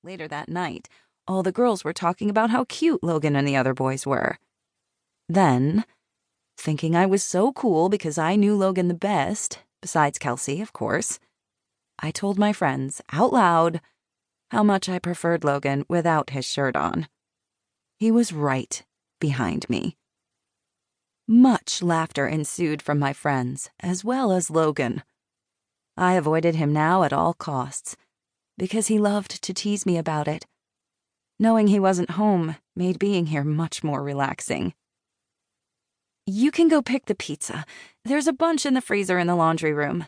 Later that night, all the girls were talking about how cute Logan and the other boys were. Then, thinking I was so cool because I knew Logan the best, besides Kelsey, of course, I told my friends out loud how much I preferred Logan without his shirt on. He was right behind me. Much laughter ensued from my friends, as well as Logan. I avoided him now at all costs, because he loved to tease me about it. Knowing he wasn't home made being here much more relaxing. "You can go pick the pizza. There's a bunch in the freezer in the laundry room."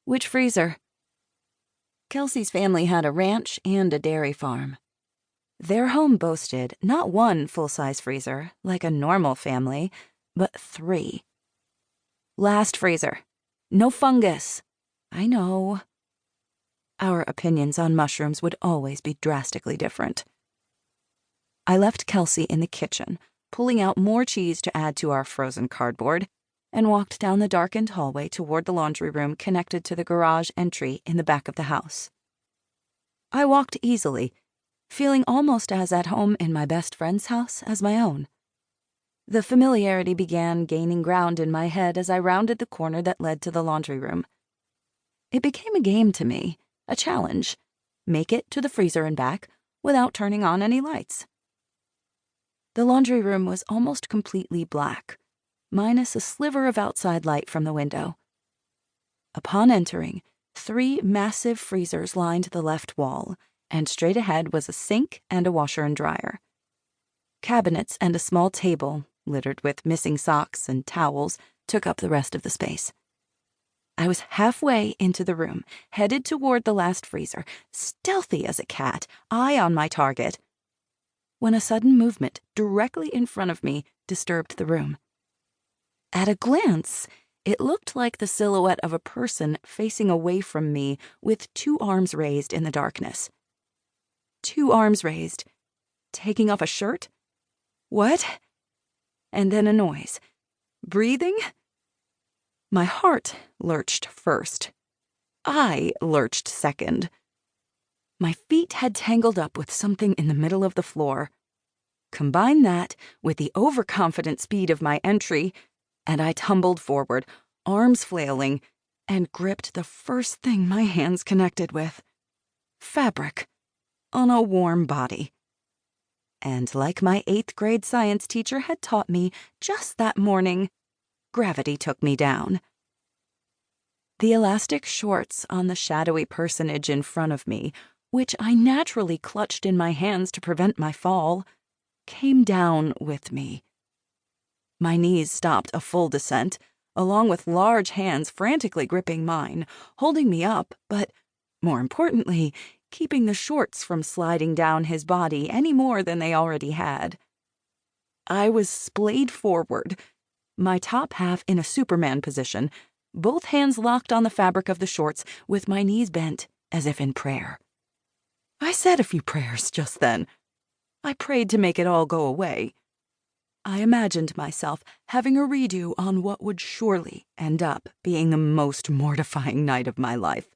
"Which freezer?" Kelsey's family had a ranch and a dairy farm. Their home boasted not one full-size freezer, like a normal family, but 3. "Last freezer. No fungus." "I know." Our opinions on mushrooms would always be drastically different. I left Kelsey in the kitchen, pulling out more cheese to add to our frozen cardboard, and walked down the darkened hallway toward the laundry room connected to the garage entry in the back of the house. I walked easily, feeling almost as at home in my best friend's house as my own. The familiarity began gaining ground in my head as I rounded the corner that led to the laundry room. It became a game to me, a challenge. Make it to the freezer and back without turning on any lights. The laundry room was almost completely black, minus a sliver of outside light from the window. Upon entering, 3 massive freezers lined the left wall, and straight ahead was a sink and a washer and dryer. Cabinets and a small table, littered with missing socks and towels, took up the rest of the space. I was halfway into the room, headed toward the last freezer, stealthy as a cat, eye on my target, when a sudden movement directly in front of me disturbed the room. At a glance, it looked like the silhouette of a person facing away from me with 2 arms raised in the darkness. 2 arms raised, taking off a shirt? What? And then a noise. Breathing? My heart lurched first. I lurched second. My feet had tangled up with something in the middle of the floor. Combine that with the overconfident speed of my entry, and I tumbled forward, arms flailing, and gripped the first thing my hands connected with. Fabric on a warm body. And like my 8th grade science teacher had taught me just that morning, gravity took me down. The elastic shorts on the shadowy personage in front of me, which I naturally clutched in my hands to prevent my fall, came down with me. My knees stopped a full descent, along with large hands frantically gripping mine, holding me up, but, more importantly, keeping the shorts from sliding down his body any more than they already had. I was splayed forward, my top half in a Superman position, both hands locked on the fabric of the shorts, with my knees bent as if in prayer. I said a few prayers just then. I prayed to make it all go away. I imagined myself having a redo on what would surely end up being the most mortifying night of my life.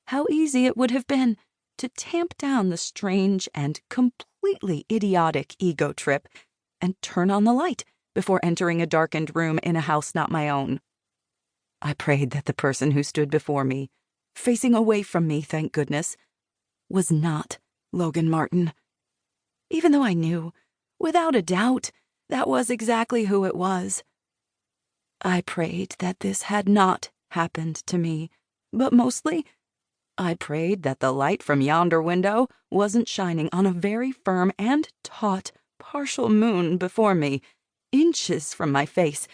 How easy it would have been to tamp down the strange and completely idiotic ego trip and turn on the light before entering a darkened room in a house not my own. I prayed that the person who stood before me, facing away from me, thank goodness, was not Logan Martin. Even though I knew, without a doubt, that was exactly who it was. I prayed that this had not happened to me, but mostly, I prayed that the light from yonder window wasn't shining on a very firm and taut partial moon before me, inches from my face,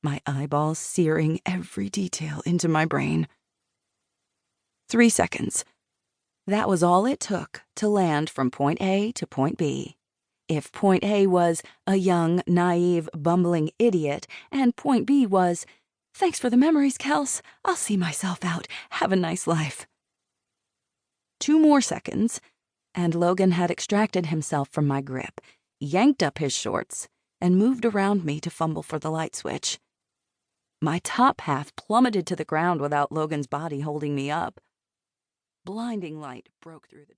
my eyeballs searing every detail into my brain. 3 seconds. That was all it took to land from point A to point B. If point A was a young, naive, bumbling idiot, and point B was, "Thanks for the memories, Kels. I'll see myself out. Have a nice life." 2 more seconds, and Logan had extracted himself from my grip, yanked up his shorts, and moved around me to fumble for the light switch. My top half plummeted to the ground without Logan's body holding me up. Blinding light broke through the dark.